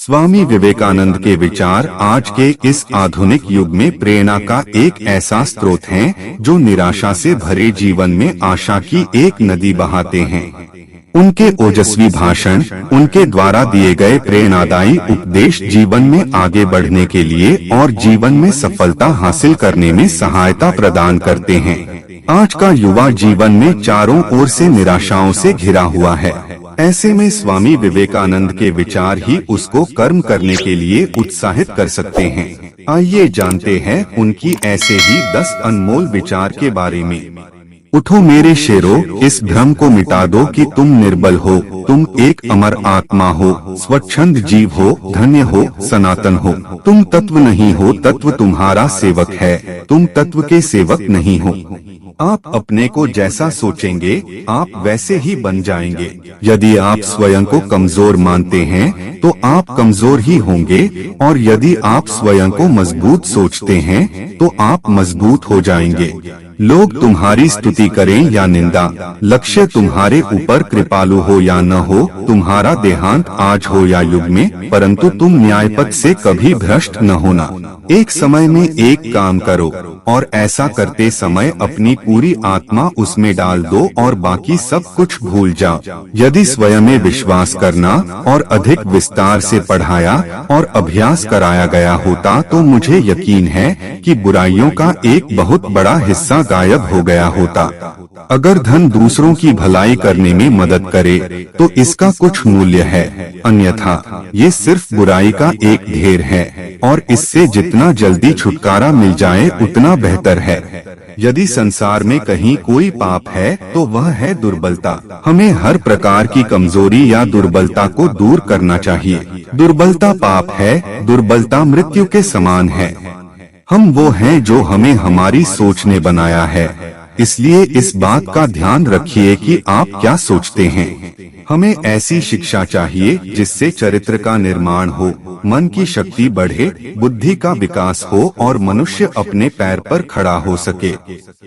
स्वामी विवेकानंद के विचार आज के इस आधुनिक युग में प्रेरणा का एक ऐसा स्रोत हैं, जो निराशा से भरे जीवन में आशा की एक नदी बहाते हैं। उनके ओजस्वी भाषण, उनके द्वारा दिए गए प्रेरणादायी उपदेश जीवन में आगे बढ़ने के लिए और जीवन में सफलता हासिल करने में सहायता प्रदान करते हैं। आज का युवा जीवन में चारों ओर से निराशाओं से घिरा हुआ है। ऐसे में स्वामी विवेकानंद के विचार ही उसको कर्म करने के लिए उत्साहित कर सकते हैं। आइए जानते हैं उनकी ऐसे ही 10 अनमोल विचार के बारे में। उठो मेरे शेरों, इस भ्रम को मिटा दो कि तुम निर्बल हो। तुम एक अमर आत्मा हो, स्वच्छंद जीव हो, धन्य हो, सनातन हो। तुम तत्व नहीं हो, तत्व तुम्हारा सेवक है। तुम तत्व के सेवक नहीं हो। आप अपने को जैसा सोचेंगे, आप वैसे ही बन जाएंगे। यदि आप स्वयं को कमजोर मानते हैं, तो आप कमजोर ही होंगे, और यदि आप स्वयं को मजबूत सोचते हैं, तो आप मजबूत हो जाएंगे। लोग तुम्हारी स्तुति करें या निंदा, लक्ष्य तुम्हारे ऊपर कृपालु हो या न हो, तुम्हारा देहांत आज हो या युग में, परंतु तुम न्यायपथ से कभी भ्रष्ट न होना। एक समय में एक काम करो, और ऐसा करते समय अपनी पूरी आत्मा उसमें डाल दो और बाकी सब कुछ भूल जाओ। यदि स्वयं में विश्वास करना और अधिक विस्तार से पढ़ाया और अभ्यास कराया गया होता, तो मुझे यकीन है कि बुराइयों का एक बहुत बड़ा हिस्सा गायब हो गया होता। अगर धन दूसरों की भलाई करने में मदद करे, तो इसका कुछ मूल्य है, अन्यथा ये सिर्फ बुराई का एक ढेर है, और इससे जितना जल्दी छुटकारा मिल जाए उतना बेहतर है। यदि संसार में कहीं कोई पाप है, तो वह है दुर्बलता। हमें हर प्रकार की कमजोरी या दुर्बलता को दूर करना चाहिए। दुर्बलता पाप है, दुर्बलता मृत्यु के समान है। हम वो हैं जो हमें हमारी सोच ने बनाया है। इसलिए इस बात का ध्यान रखिए कि आप क्या सोचते हैं। हमें ऐसी शिक्षा चाहिए जिससे चरित्र का निर्माण हो, मन की शक्ति बढ़े, बुद्धि का विकास हो और मनुष्य अपने पैर पर खड़ा हो सके।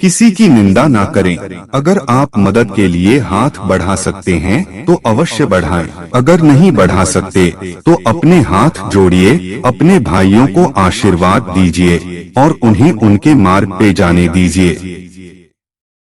किसी की निंदा ना करें। अगर आप मदद के लिए हाथ बढ़ा सकते हैं, तो अवश्य बढ़ाएं। अगर नहीं बढ़ा सकते, तो अपने हाथ जोड़िए, अपने भाइयों को आशीर्वाद दीजिए और उन्हें उनके मार्ग पे जाने दीजिए।